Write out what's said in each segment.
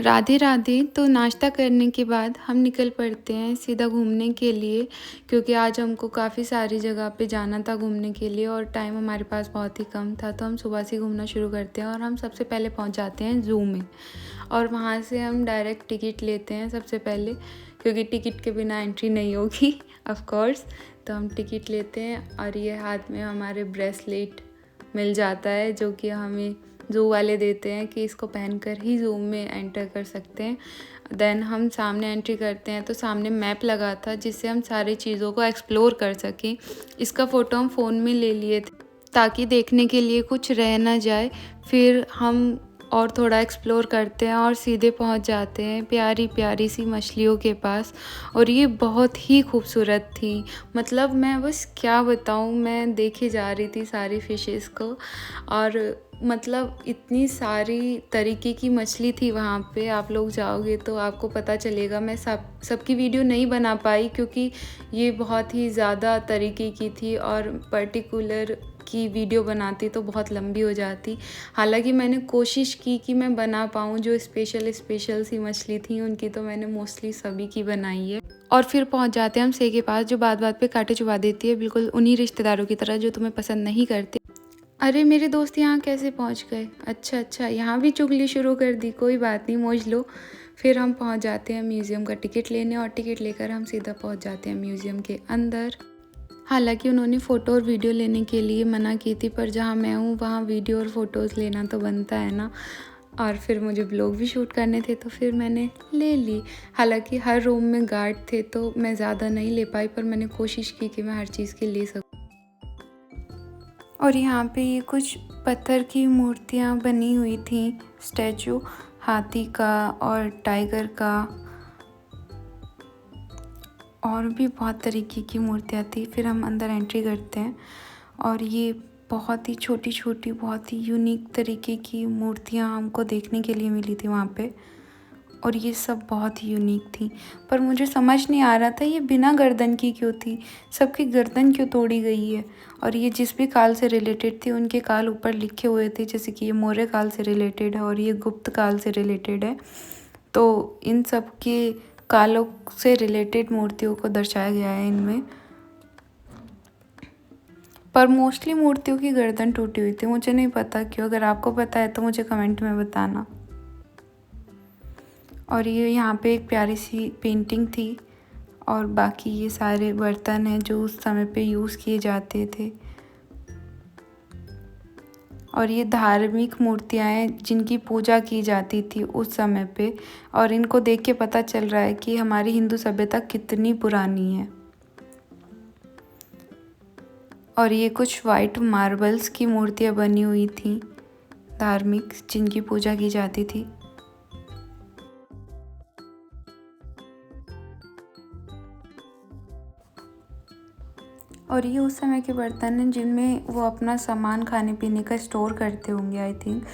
राधे राधे। तो नाश्ता करने के बाद हम निकल पड़ते हैं सीधा घूमने के लिए, क्योंकि आज हमको काफ़ी सारी जगह पे जाना था घूमने के लिए और टाइम हमारे पास बहुत ही कम था। तो हम सुबह से घूमना शुरू करते हैं और हम सबसे पहले पहुंच जाते हैं ज़ू में। और वहाँ से हम डायरेक्ट टिकट लेते हैं सबसे पहले, क्योंकि टिकट के बिना एंट्री नहीं होगी ऑफ कोर्स। तो हम टिकट लेते हैं और ये हाथ में हमारे ब्रेसलेट मिल जाता है, जो कि हमें ज़ू वाले देते हैं कि इसको पहनकर ही ज़ू में एंटर कर सकते हैं। देन हम सामने एंट्री करते हैं तो सामने मैप लगा था, जिससे हम सारी चीज़ों को एक्सप्लोर कर सकें। इसका फ़ोटो हम फ़ोन में ले लिए थे ताकि देखने के लिए कुछ रह ना जाए। फिर हम और थोड़ा एक्सप्लोर करते हैं और सीधे पहुंच जाते हैं प्यारी प्यारी सी मछलियों के पास। और ये बहुत ही खूबसूरत थी, मतलब मैं बस क्या बताऊं, मैं देखे जा रही थी सारी फिशेस को। और मतलब इतनी सारी तरीके की मछली थी वहाँ पे, आप लोग जाओगे तो आपको पता चलेगा। मैं सबकी वीडियो नहीं बना पाई क्योंकि ये बहुत ही ज़्यादा तरीके की थी और पर्टिकुलर की वीडियो बनाती तो बहुत लंबी हो जाती। हालांकि मैंने कोशिश की कि मैं बना पाऊँ, जो स्पेशल सी मछली थी उनकी तो मैंने मोस्टली सभी की बनाई है। और फिर पहुंच जाते हैं हम से के पास, जो बात बात पे कांटे चुबा देती है, बिल्कुल उन्हीं रिश्तेदारों की तरह जो तुम्हें पसंद नहीं करते। अरे मेरे दोस्त यहाँ कैसे पहुँच गए? अच्छा अच्छा, यहाँ भी चुगली शुरू कर दी, कोई बात नहीं, मौज लो। फिर हम पहुँच जाते हैं म्यूज़ियम का टिकट लेने और टिकट लेकर हम सीधा पहुँच जाते हैं म्यूज़ियम के अंदर। हालांकि उन्होंने फ़ोटो और वीडियो लेने के लिए मना की थी, पर जहाँ मैं हूँ वहाँ वीडियो और फ़ोटोज़ लेना तो बनता है ना। और फिर मुझे ब्लॉग भी शूट करने थे तो फिर मैंने ले ली। हालांकि हर रूम में गार्ड थे तो मैं ज़्यादा नहीं ले पाई, पर मैंने कोशिश की कि मैं हर चीज़ की ले सकूँ। और यहाँ पे ये कुछ पत्थर की मूर्तियाँ बनी हुई थी, स्टैचू हाथी का और टाइगर का, और भी बहुत तरीके की मूर्तियाँ थी। फिर हम अंदर एंट्री करते हैं और ये बहुत ही छोटी छोटी बहुत ही यूनिक तरीके की मूर्तियाँ हमको देखने के लिए मिली थी वहाँ पे। और ये सब बहुत ही यूनिक थी, पर मुझे समझ नहीं आ रहा था ये बिना गर्दन की क्यों थी, सबकी गर्दन क्यों तोड़ी गई है। और ये जिस भी काल से रिलेटेड थी उनके काल ऊपर लिखे हुए थे, जैसे कि ये मौर्य काल से रिलेटेड है और ये गुप्त काल से रिलेटेड है। तो इन सब के कालों से रिलेटेड मूर्तियों को दर्शाया गया है इनमें। पर मोस्टली मूर्तियों की गर्दन टूटी हुई थी, मुझे नहीं पता क्यों। अगर आपको पता है तो मुझे कमेंट में बताना। और ये यहाँ पे एक प्यारी सी पेंटिंग थी और बाकी ये सारे बर्तन हैं जो उस समय पे यूज़ किए जाते थे। और ये धार्मिक मूर्तियाँ हैं जिनकी पूजा की जाती थी उस समय पे, और इनको देख के पता चल रहा है कि हमारी हिंदू सभ्यता कितनी पुरानी है। और ये कुछ वाइट मार्बल्स की मूर्तियाँ बनी हुई थी धार्मिक, जिनकी पूजा की जाती थी। और ये उस समय के बर्तन हैं जिनमें वो अपना सामान खाने पीने का स्टोर करते होंगे आई थिंक।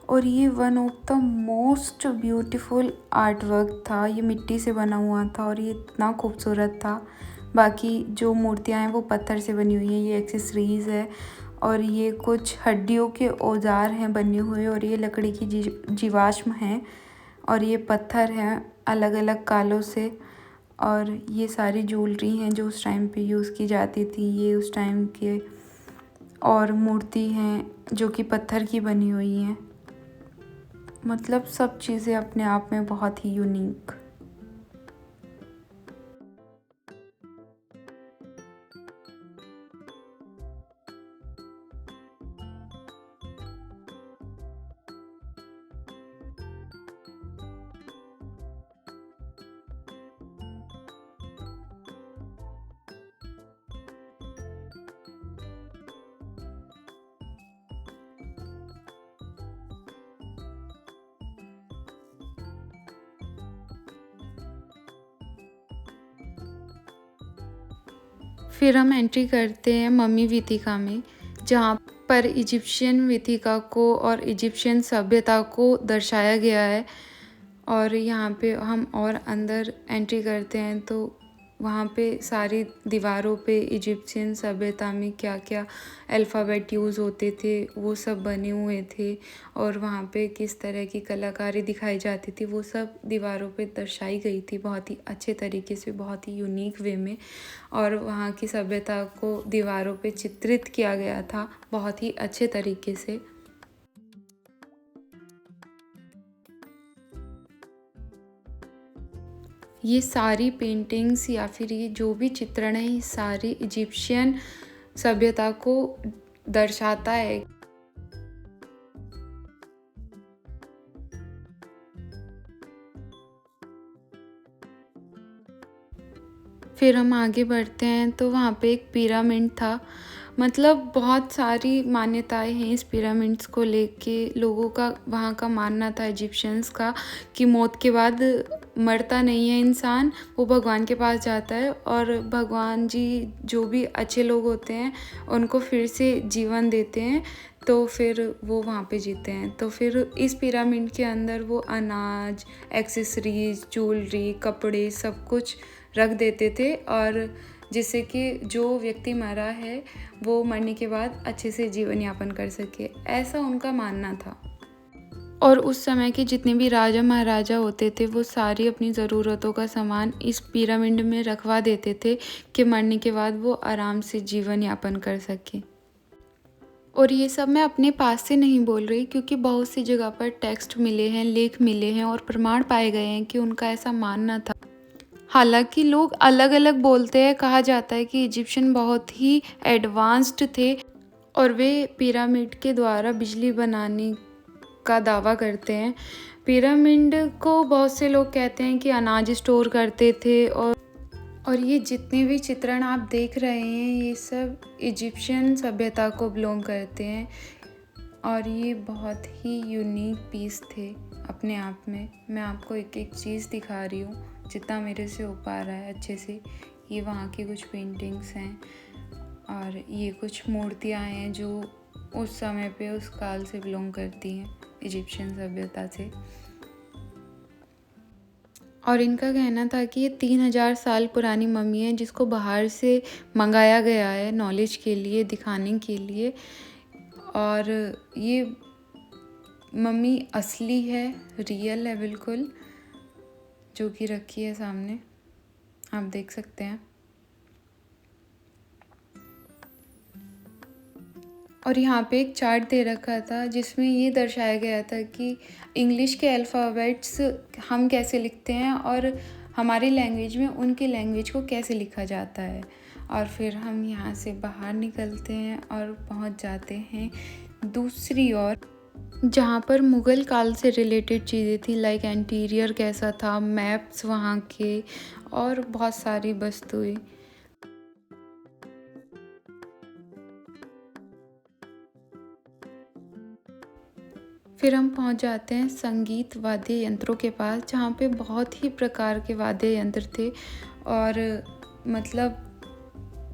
और ये one of the most beautiful art work था, ये मिट्टी से बना हुआ था और ये इतना खूबसूरत था। बाकी जो मूर्तियाँ हैं वो पत्थर से बनी हुई हैं, ये एक्सेसरीज़ है। और ये कुछ हड्डियों के औजार हैं बने हुए, और ये लकड़ी की जीवाश्म हैं, और ये पत्थर हैं अलग अलग कालों से। और ये सारी ज्वेलरी हैं जो उस टाइम पे यूज़ की जाती थी, ये उस टाइम के। और मूर्ति हैं जो कि पत्थर की बनी हुई हैं, मतलब सब चीज़ें अपने आप में बहुत ही यूनिक। फिर हम एंट्री करते हैं मम्मी वीथिका में, जहाँ पर इजिप्शियन वीथिका को और इजिप्शियन सभ्यता को दर्शाया गया है। और यहाँ पे हम और अंदर एंट्री करते हैं तो वहाँ पे सारी दीवारों पे इजिप्शियन सभ्यता में क्या क्या अल्फ़ाबेट यूज़ होते थे वो सब बने हुए थे, और वहाँ पे किस तरह की कलाकारी दिखाई जाती थी वो सब दीवारों पे दर्शाई गई थी बहुत ही अच्छे तरीके से, बहुत ही यूनिक वे में। और वहाँ की सभ्यता को दीवारों पे चित्रित किया गया था बहुत ही अच्छे तरीके से। ये सारी पेंटिंग्स या फिर ये जो भी चित्रण है, ये सारी इजिप्शियन सभ्यता को दर्शाता है। फिर हम आगे बढ़ते हैं तो वहाँ पे एक पिरामिड था। मतलब बहुत सारी मान्यताएं हैं इस पिरामिड्स को लेके। लोगों का वहाँ का मानना था, इजिप्शियंस का, कि मौत के बाद मरता नहीं है इंसान, वो भगवान के पास जाता है और भगवान जी जो भी अच्छे लोग होते हैं उनको फिर से जीवन देते हैं, तो फिर वो वहाँ पे जीते हैं। तो फिर इस पिरामिड के अंदर वो अनाज, एक्सेसरीज, ज्वेलरी, कपड़े सब कुछ रख देते थे, और जिससे कि जो व्यक्ति मरा है वो मरने के बाद अच्छे से जीवन यापन कर सके, ऐसा उनका मानना था। और उस समय के जितने भी राजा महाराजा होते थे वो सारी अपनी ज़रूरतों का सामान इस पिरामिड में रखवा देते थे कि मरने के बाद वो आराम से जीवन यापन कर सके। और ये सब मैं अपने पास से नहीं बोल रही, क्योंकि बहुत सी जगह पर टेक्स्ट मिले हैं, लेख मिले हैं और प्रमाण पाए गए हैं कि उनका ऐसा मानना था। हालांकि लोग अलग अलग बोलते हैं। कहा जाता है कि इजिप्शियन बहुत ही एडवांस्ड थे और वे पिरामिड के द्वारा बिजली बनाने का दावा करते हैं। पिरामिड को बहुत से लोग कहते हैं कि अनाज स्टोर करते थे, और ये जितने भी चित्रण आप देख रहे हैं ये सब इजिप्शियन सभ्यता को बिलोंग करते हैं, और ये बहुत ही यूनिक पीस थे अपने आप में। मैं आपको एक एक चीज़ दिखा रही हूँ जितना मेरे से हो पा रहा है अच्छे से। ये वहाँ की कुछ पेंटिंग्स हैं और ये कुछ मूर्तियाँ हैं जो उस समय पे उस काल से बिलोंग करती हैं, इजिप्शियन सभ्यता से। और इनका कहना था कि ये 3000 साल पुरानी मम्मी है जिसको बाहर से मंगाया गया है नॉलेज के लिए, दिखाने के लिए। और ये मम्मी असली है, रियल है बिल्कुल, जो कि रखी है सामने, आप देख सकते हैं। और यहाँ पे एक चार्ट दे रखा था जिसमें ये दर्शाया गया था कि इंग्लिश के अल्फ़ाबेट्स हम कैसे लिखते हैं और हमारी लैंग्वेज में उनकी लैंग्वेज को कैसे लिखा जाता है। और फिर हम यहाँ से बाहर निकलते हैं और पहुँच जाते हैं दूसरी ओर, जहाँ पर मुग़ल काल से रिलेटेड चीज़ें थी, लाइक इंटीरियर कैसा था, मैप्स वहाँ के, और बहुत सारी वस्तुएं। फिर हम पहुँच जाते हैं संगीत वाद्य यंत्रों के पास, जहाँ पे बहुत ही प्रकार के वाद्य यंत्र थे, और मतलब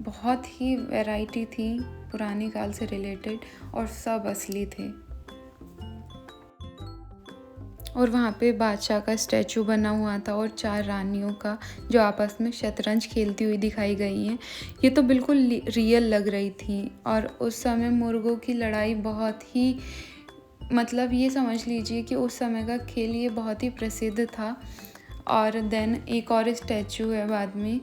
बहुत ही वैरायटी थी पुराने काल से रिलेटेड, और सब असली थे। और वहाँ पे बादशाह का स्टैचू बना हुआ था और 4 रानियों का जो आपस में शतरंज खेलती हुई दिखाई गई हैं। ये तो बिल्कुल रियल लग रही थी। और उस समय मुर्गों की लड़ाई बहुत ही, मतलब ये समझ लीजिए कि उस समय का खेल ये बहुत ही प्रसिद्ध था। और देन एक और स्टैचू है बाद में,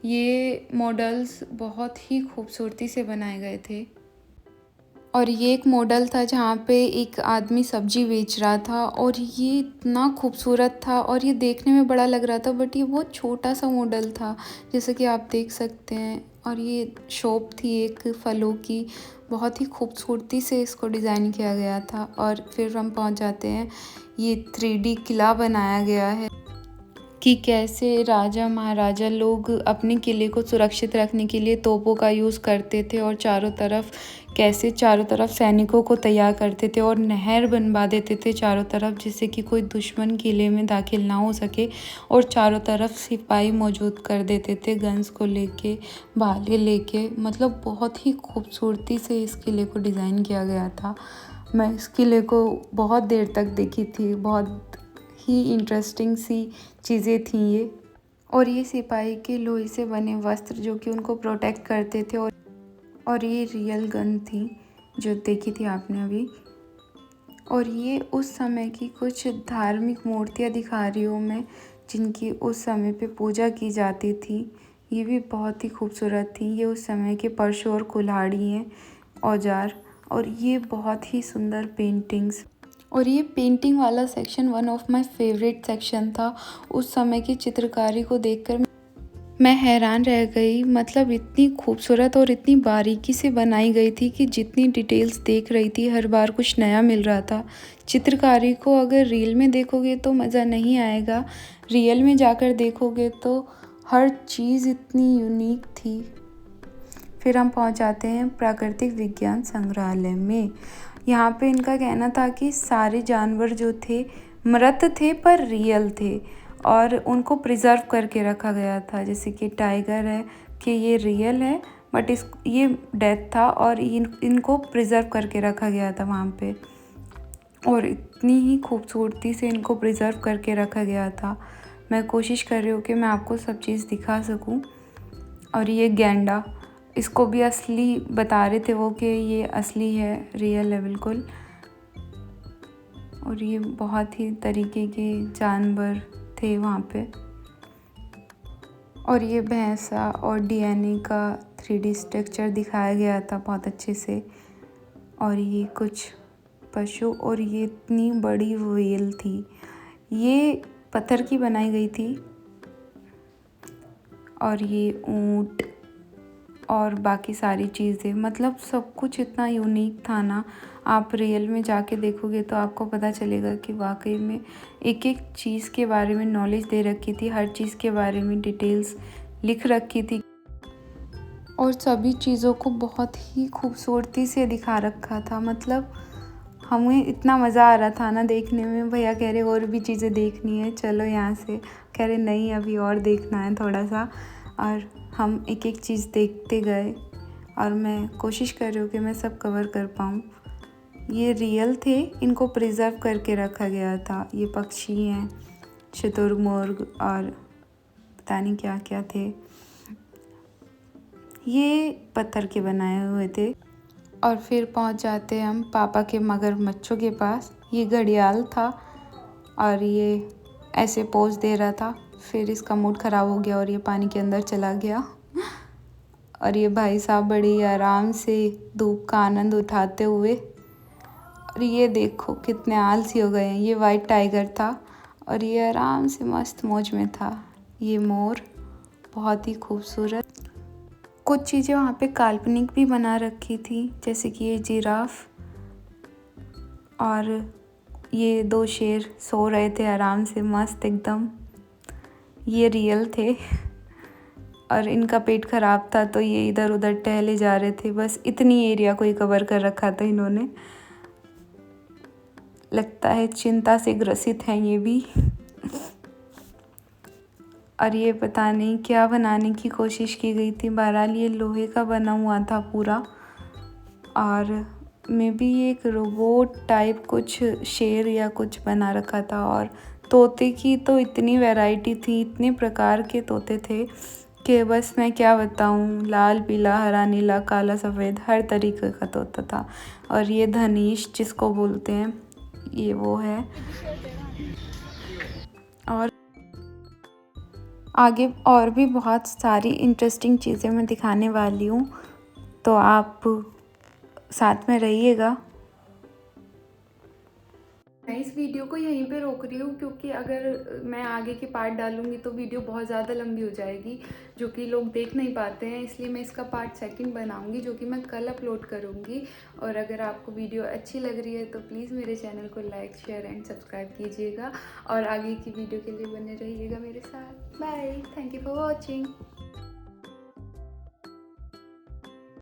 ये मॉडल्स बहुत ही खूबसूरती से बनाए गए थे। और ये एक मॉडल था जहाँ पे एक आदमी सब्जी बेच रहा था, और ये इतना खूबसूरत था और ये देखने में बड़ा लग रहा था, बट ये बहुत छोटा सा मॉडल था जैसे कि आप देख सकते हैं। और ये शॉप थी एक फलों की, बहुत ही खूबसूरती से इसको डिज़ाइन किया गया था। और फिर हम पहुँच जाते हैं, ये 3D किला बनाया गया है कि कैसे राजा महाराजा लोग अपने किले को सुरक्षित रखने के लिए तोपों का यूज़ करते थे, और कैसे चारों तरफ सैनिकों को तैयार करते थे और नहर बनवा देते थे चारों तरफ, जिससे कि कोई दुश्मन किले में दाखिल ना हो सके, और चारों तरफ सिपाही मौजूद कर देते थे गन्स को लेके, भाले लेके। मतलब बहुत ही खूबसूरती से इस किले को डिज़ाइन किया गया था। मैं इस किले को बहुत देर तक देखी थी, बहुत ही इंटरेस्टिंग सी चीज़ें थी ये। और ये सिपाही के लोहे से बने वस्त्र जो कि उनको प्रोटेक्ट करते थे। और ये रियल गन थी जो देखी थी आपने अभी। और ये उस समय की कुछ धार्मिक मूर्तियाँ दिखा रही हूँ मैं, जिनकी उस समय पे पूजा की जाती थी। ये भी बहुत ही खूबसूरत थी। ये उस समय के परशु और कुल्हाड़ी हैं, औजार। और ये बहुत ही सुंदर पेंटिंग्स। और ये पेंटिंग वाला section one of my favourite section था। उस समय की चित्रकारी को देखकर मैं हैरान रह गई। मतलब इतनी खूबसूरत और इतनी बारीकी से बनाई गई थी कि जितनी डिटेल्स देख रही थी हर बार कुछ नया मिल रहा था। चित्रकारी को अगर रील में देखोगे तो मज़ा नहीं आएगा, रियल में जाकर देखोगे तो हर चीज़ इतनी यूनिक थी। फिर हम पहुंच जाते हैं प्राकृतिक विज्ञान संग्रहालय में। यहाँ पे इनका कहना था कि सारे जानवर जो थे मृत थे पर रियल थे और उनको प्रिजर्व करके रखा गया था। जैसे कि टाइगर है कि ये रियल है बट ये डेथ था और इनको प्रिजर्व करके रखा गया था वहाँ पे। और इतनी ही खूबसूरती से इनको प्रिजर्व करके रखा गया था। मैं कोशिश कर रही हूँ कि मैं आपको सब चीज़ दिखा सकूँ। और ये गैंडा, इसको भी असली बता रहे थे वो कि ये असली है, रियल है बिल्कुल। और ये बहुत ही तरीके के जानवर थे वहाँ पे। और ये भैंसा और डीएनए का 3D स्ट्रक्चर दिखाया गया था बहुत अच्छे से। और ये कुछ पशु, और ये इतनी बड़ी व्हेल थी, ये पत्थर की बनाई गई थी। और ये ऊंट और बाकी सारी चीज़ें, मतलब सब कुछ इतना यूनिक था ना। आप रियल में जाके देखोगे तो आपको पता चलेगा कि वाकई में एक एक चीज़ के बारे में नॉलेज दे रखी थी, हर चीज़ के बारे में डिटेल्स लिख रखी थी और सभी चीज़ों को बहुत ही खूबसूरती से दिखा रखा था। मतलब हमें इतना मज़ा आ रहा था ना देखने में। भैया कह रहे और भी चीज़ें देखनी है, चलो यहाँ से। कह रहे नहीं अभी और देखना है थोड़ा सा। और हम एक एक चीज़ देखते गए और मैं कोशिश कर रही हूँ कि मैं सब कवर कर पाऊँ। ये रियल थे, इनको प्रिजर्व करके रखा गया था। ये पक्षी हैं, शुतुरमुर्ग और पता नहीं क्या क्या थे। ये पत्थर के बनाए हुए थे। और फिर पहुंच जाते हैं हम पापा के मगरमच्छों के पास। ये घड़ियाल था और ये ऐसे पोज दे रहा था। फिर इसका मूड ख़राब हो गया और ये पानी के अंदर चला गया। और ये भाई साहब बड़े ही आराम से धूप का आनंद उठाते हुए। और ये देखो कितने आलसी हो गए हैं। ये वाइट टाइगर था और ये आराम से मस्त मौज में था। ये मोर बहुत ही खूबसूरत। कुछ चीज़ें वहाँ पे काल्पनिक भी बना रखी थी, जैसे कि ये जिराफ और ये 2 शेर सो रहे थे आराम से मस्त एकदम। ये रियल थे और इनका पेट ख़राब था तो ये इधर उधर टहले जा रहे थे। बस इतनी एरिया को ही कवर कर रखा था इन्होंने। लगता है चिंता से ग्रसित हैं ये भी। और ये पता नहीं क्या बनाने की कोशिश की गई थी। बहरहाल ये लोहे का बना हुआ था पूरा। और मे बी एक रोबोट टाइप कुछ शेर या कुछ बना रखा था। और तोते की तो इतनी वैरायटी थी, इतने प्रकार के तोते थे कि बस मैं क्या बताऊं। लाल, पीला, हरा, नीला, काला, सफ़ेद, हर तरीके का तोता था। और ये धनेश जिसको बोलते हैं, ये वो है। और आगे और भी बहुत सारी इंटरेस्टिंग चीज़ें मैं दिखाने वाली हूँ, तो आप साथ में रहिएगा। मैं इस वीडियो को यहीं पे रोक रही हूँ क्योंकि अगर मैं आगे के पार्ट डालूँगी तो वीडियो बहुत ज़्यादा लंबी हो जाएगी, जो कि लोग देख नहीं पाते हैं। इसलिए मैं इसका पार्ट सेकंड बनाऊँगी, जो कि मैं कल अपलोड करूँगी। और अगर आपको वीडियो अच्छी लग रही है तो प्लीज़ मेरे चैनल को लाइक, शेयर एंड सब्सक्राइब कीजिएगा और आगे की वीडियो के लिए बने रहिएगा मेरे साथ। Bye, thank you for watching.